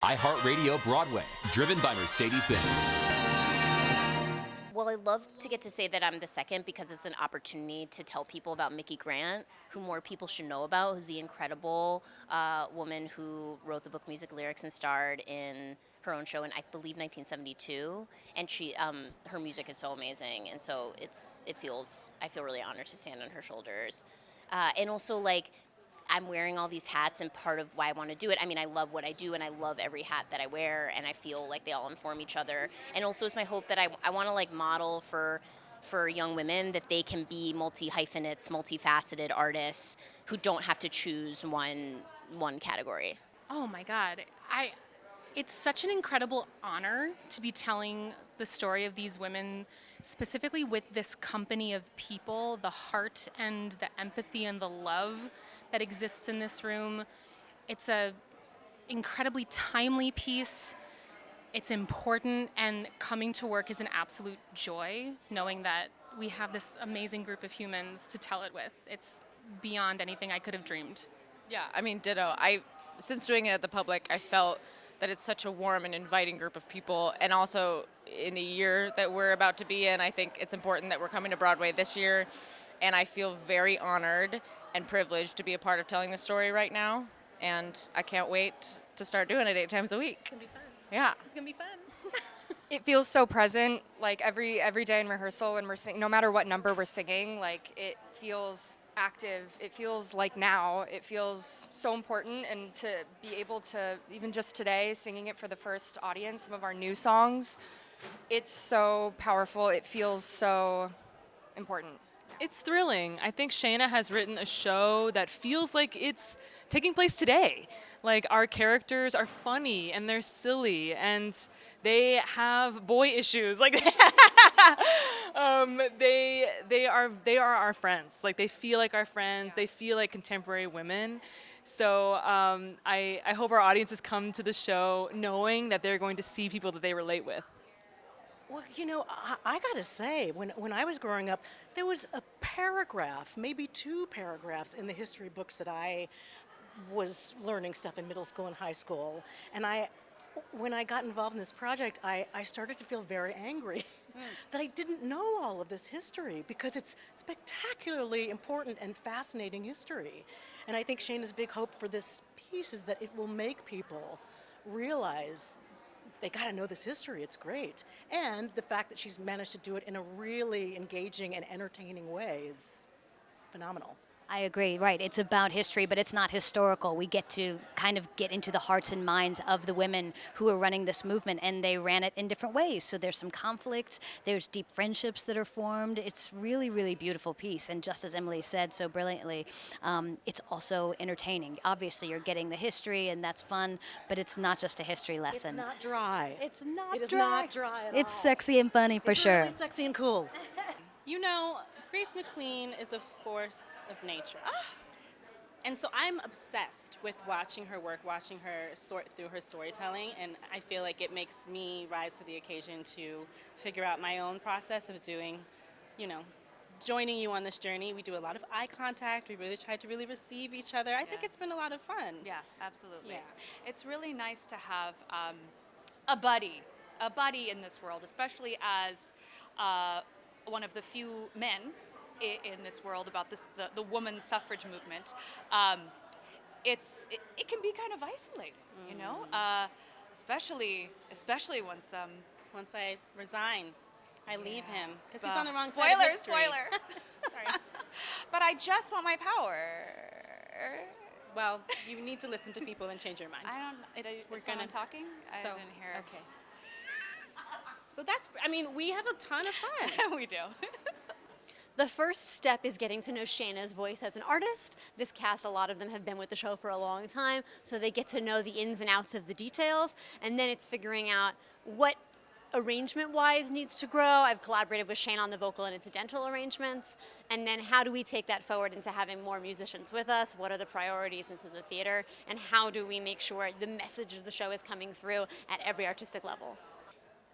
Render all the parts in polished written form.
iHeartRadio Broadway, driven by Mercedes-Benz. Well, I love to get to say that I'm the second because it's an opportunity to tell people about Mickey Grant, who more people should know about, who's the incredible woman who wrote the book, music, lyrics, and starred in her own show in, I believe, 1972. And her music is so amazing, and so I feel really honored to stand on her shoulders. And also, like, I'm wearing all these hats, and part of why I want to do it, I mean, I love what I do, and I love every hat that I wear, and I feel like they all inform each other. And also, it's my hope that I want to, like, model for young women that they can be multi-hyphenates, multifaceted artists who don't have to choose one category. Oh my God. It's such an incredible honor to be telling the story of these women, specifically with this company of people, the heart and the empathy and the love that exists in this room. It's a incredibly timely piece. It's important, and coming to work is an absolute joy, knowing that we have this amazing group of humans to tell it with. It's beyond anything I could have dreamed. Yeah, I mean, ditto. Since doing it at the Public, I felt that it's such a warm and inviting group of people, and also in the year that we're about to be in, I think it's important that we're coming to Broadway this year, and I feel very honored and privileged to be a part of telling this story right now, and I can't wait to start doing it 8 times a week. It's gonna be fun. Yeah. It's gonna be fun. It feels so present, like every day in rehearsal when we're singing, no matter what number we're singing, like it feels active. It feels like now. It feels so important, and to be able to, even just today, singing it for the first audience, some of our new songs, it's so powerful. It feels so important. It's thrilling. I think Shayna has written a show that feels like it's taking place today. Like, our characters are funny and they're silly and they have boy issues. Like, they are our friends. Like, they feel like our friends. Yeah. They feel like contemporary women. So I hope our audiences come to the show knowing that they're going to see people that they relate with. Well, you know, I gotta say, when I was growing up, there was a paragraph, maybe 2 paragraphs in the history books that I was learning stuff in middle school and high school. And when I got involved in this project, I started to feel very angry that I didn't know all of this history, because it's spectacularly important and fascinating history. And I think Shayna's big hope for this piece is that it will make people realize they got to know this history. It's great. And the fact that she's managed to do it in a really engaging and entertaining way is phenomenal. I agree, right. It's about history, but it's not historical. We get to kind of get into the hearts and minds of the women who are running this movement, and they ran it in different ways. So there's some conflict, there's deep friendships that are formed. It's really, really beautiful piece. And just as Emily said so brilliantly, it's also entertaining. Obviously, you're getting the history, and that's fun, but it's not just a history lesson. It's not dry. It's not It is dry. not dry at all. It's sexy and funny for It's sure. really sexy and cool. You know, Grace McLean is a force of nature. And so I'm obsessed with watching her work, watching her sort through her storytelling, and I feel like it makes me rise to the occasion to figure out my own process of doing, joining you on this journey. We do a lot of eye contact. We really try to really receive each other. I think it's been a lot of fun. Yeah, absolutely. Yeah. It's really nice to have a buddy in this world, especially as one of the few men in this world about the women's suffrage movement. It can be kind of isolating, you know, especially once I resign, I leave him because he's on the wrong side of history. Spoiler. Sorry, but I just want my power. Well, you need to listen to people and change your mind. We're gonna talking. I didn't hear. Okay. So we have a ton of fun. We do. The first step is getting to know Shayna's voice as an artist. This cast, a lot of them have been with the show for a long time, so they get to know the ins and outs of the details, and then it's figuring out what arrangement-wise needs to grow. I've collaborated with Shayna on the vocal and incidental arrangements, and then how do we take that forward into having more musicians with us? What are the priorities into the theater, and how do we make sure the message of the show is coming through at every artistic level?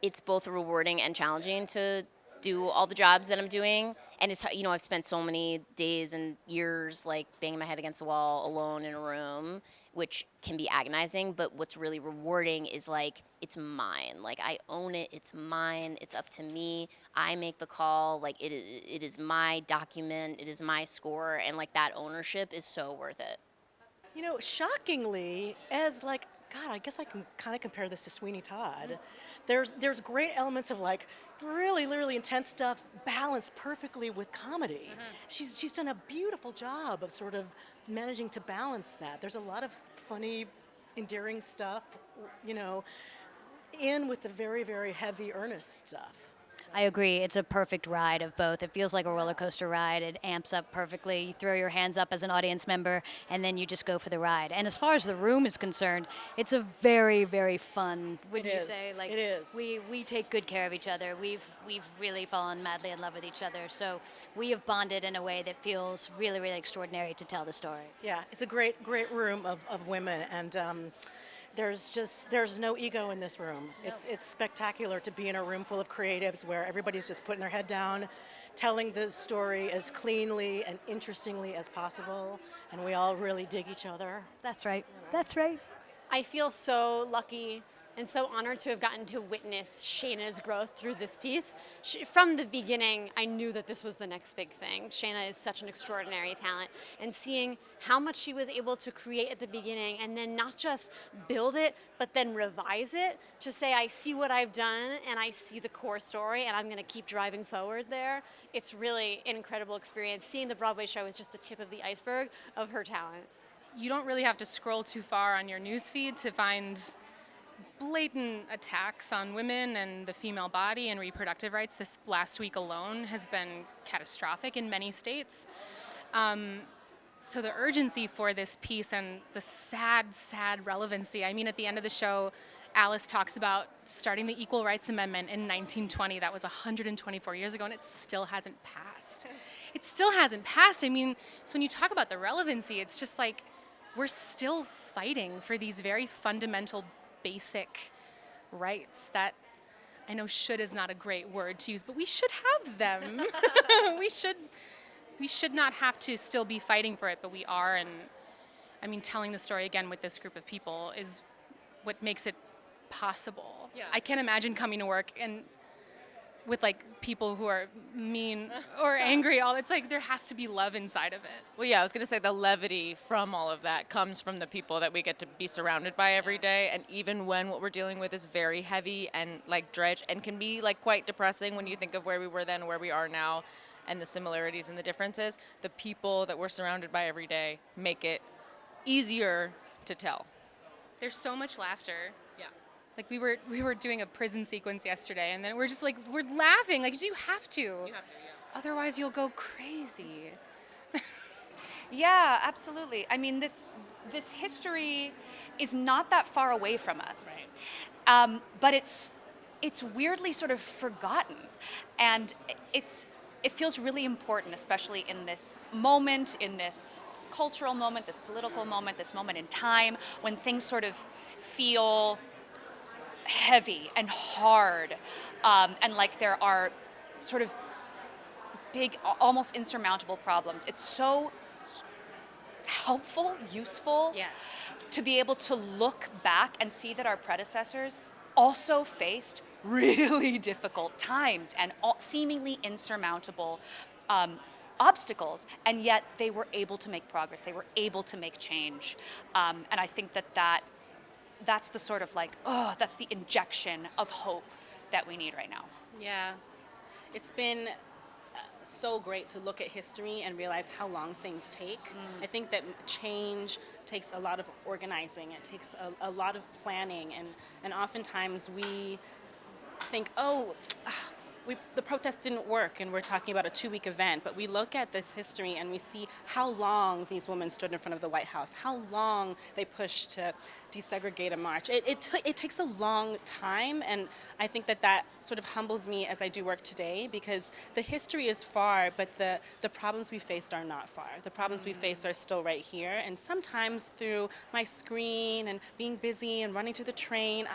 It's both rewarding and challenging to do all the jobs that I'm doing. And it's, I've spent so many days and years like banging my head against the wall alone in a room, which can be agonizing. But what's really rewarding is like, it's mine. Like I own it. It's mine. It's up to me. I make the call. Like it is my document. It is my score. And like that ownership is so worth it. Shockingly, as like, God, I guess I can kind of compare this to Sweeney Todd. There's great elements of like really, really intense stuff balanced perfectly with comedy. She's done a beautiful job of sort of managing to balance that. There's a lot of funny, endearing stuff, in with the very, very heavy, earnest stuff. I agree. It's a perfect ride of both. It feels like a roller coaster ride. It amps up perfectly. You throw your hands up as an audience member, and then you just go for the ride. And as far as the room is concerned, it's a very, very fun. Wouldn't you say? Like, it is. We take good care of each other. We've really fallen madly in love with each other. So we have bonded in a way that feels really, really extraordinary to tell the story. Yeah, it's a great room of women, and there's no ego in this room. No. It's spectacular to be in a room full of creatives where everybody's just putting their head down, telling the story as cleanly and interestingly as possible, and we all really dig each other. That's right. That's right. I feel so lucky and so honored to have gotten to witness Shayna's growth through this piece. From the beginning, I knew that this was the next big thing. Shayna is such an extraordinary talent, and seeing how much she was able to create at the beginning and then not just build it, but then revise it to say, I see what I've done and I see the core story and I'm going to keep driving forward there. It's really an incredible experience. Seeing the Broadway show is just the tip of the iceberg of her talent. You don't really have to scroll too far on your newsfeed to find blatant attacks on women and the female body and reproductive rights. This last week alone has been catastrophic in many states. So the urgency for this piece and the sad, sad relevancy. I mean, at the end of the show, Alice talks about starting the Equal Rights Amendment in 1920. That was 124 years ago, and it still hasn't passed. It still hasn't passed. I mean, so when you talk about the relevancy, it's just like we're still fighting for these very fundamental basic rights that I know should is not a great word to use, but we should have them. we should not have to still be fighting for it, but we are. And I mean, telling the story again with this group of people is what makes it possible. Yeah. I can't imagine coming to work and with like people who are mean or angry. It's like there has to be love inside of it. Well, yeah, I was going to say the levity from all of that comes from the people that we get to be surrounded by every day. And even when what we're dealing with is very heavy and like dredge and can be like quite depressing when you think of where we were then, where we are now, and the similarities and the differences, the people that we're surrounded by every day make it easier to tell. There's so much laughter. Yeah. Like we were doing a prison sequence yesterday, and then we're just like, we're laughing. Like, you have to. You have to, yeah. Otherwise, you'll go crazy. Yeah, absolutely. I mean, this history is not that far away from us, right. But it's weirdly sort of forgotten, and it feels really important, especially in this moment, in this cultural moment, this political moment, this moment in time when things sort of feel heavy and hard, and like there are sort of big, almost insurmountable problems. It's so helpful, useful, yes, to be able to look back and see that our predecessors also faced really difficult times and seemingly insurmountable obstacles, and yet they were able to make progress. They were able to make change, and I think that's the sort of like, that's the injection of hope that we need right now. Yeah, it's been so great to look at history and realize how long things take. I think that change takes a lot of organizing. It takes a lot of planning, and oftentimes we think, the protest didn't work and we're talking about a 2-week event, but we look at this history and we see how long these women stood in front of the White House, how long they pushed to desegregate a march. It takes a long time, and I think that sort of humbles me as I do work today, because the history is far, but the problems we faced are not far. The problems we face are still right here, and sometimes through my screen and being busy and running to the train,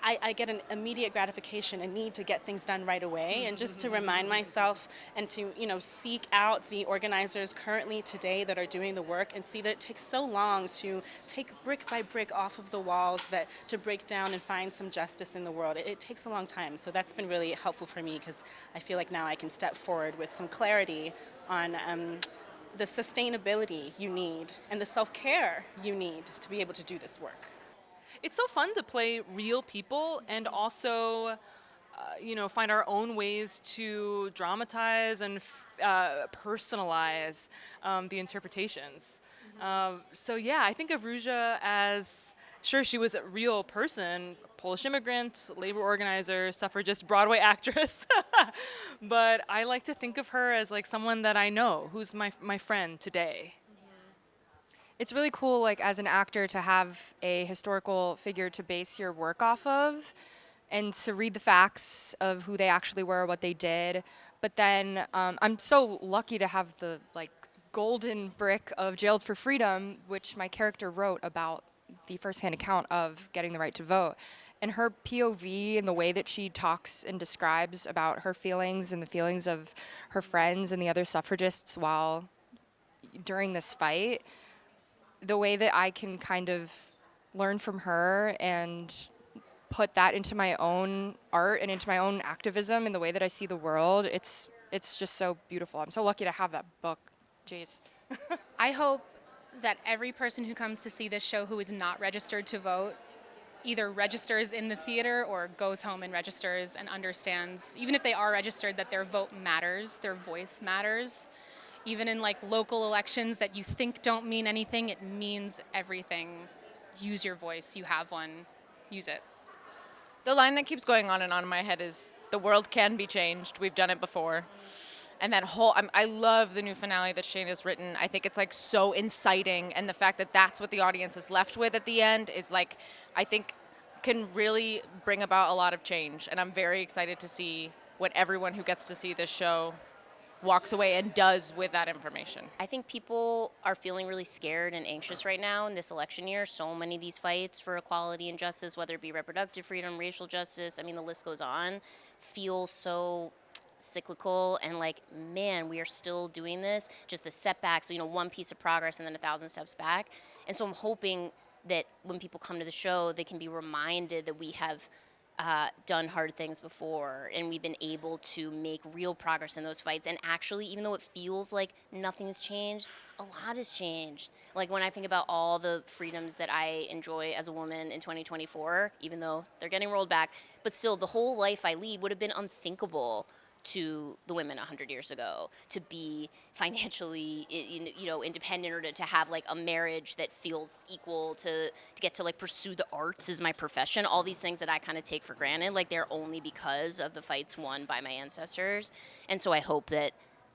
I get an immediate gratification and need to get things done right away. history, and just to remind myself and to, seek out the organizers currently today that are doing the work and see that it takes so long to take brick by brick off of the walls to break down and find some justice in the world. It takes a long time. So that's been really helpful for me because I feel like now I can step forward with some clarity on the sustainability you need and the self-care you need to be able to do this work. It's so fun to play real people and also, find our own ways to dramatize and personalize the interpretations. I think of Ruja as, sure, she was a real person, Polish immigrant, labor organizer, suffragist, Broadway actress. But I like to think of her as like someone that I know, who's my friend today. It's really cool, like as an actor, to have a historical figure to base your work off of, and to read the facts of who they actually were, what they did. But then I'm so lucky to have the golden brick of Jailed for Freedom, which my character wrote about the firsthand account of getting the right to vote. And her POV and the way that she talks and describes about her feelings and the feelings of her friends and the other suffragists during this fight, the way that I can kind of learn from her and put that into my own art and into my own activism and the way that I see the world, it's just so beautiful. I'm so lucky to have that book. Jeez. I hope that every person who comes to see this show who is not registered to vote either registers in the theater or goes home and registers and understands, even if they are registered, that their vote matters, their voice matters. Even in local elections that you think don't mean anything, it means everything. Use your voice. You have one. Use it. The line that keeps going on and on in my head is, the world can be changed. We've done it before. And that whole, I love the new finale that Shane has written. I think it's so inciting. And the fact that that's what the audience is left with at the end is I think can really bring about a lot of change. And I'm very excited to see what everyone who gets to see this show walks away and does with that information. I think people are feeling really scared and anxious right now in this election year. So many of these fights for equality and justice, whether it be reproductive freedom, racial justice, the list goes on, feel so cyclical and man, we are still doing this. Just the setbacks, one piece of progress and then 1,000 steps back. And so I'm hoping that when people come to the show, they can be reminded that we have done hard things before, and we've been able to make real progress in those fights. And actually, even though it feels like nothing has changed, a lot has changed. When I think about all the freedoms that I enjoy as a woman in 2024, even though they're getting rolled back, but still, the whole life I lead would have been unthinkable to the women 100 years ago, to be financially independent, or to have a marriage that feels equal, to get to pursue the arts as my profession. All these things that I kind of take for granted, they're only because of the fights won by my ancestors. And so I hope that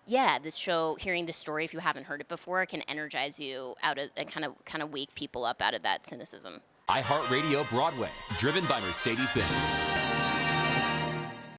this show, hearing this story, if you haven't heard it before, can energize you out of and kind of wake people up out of that cynicism. iHeartRadio Broadway, driven by Mercedes-Benz.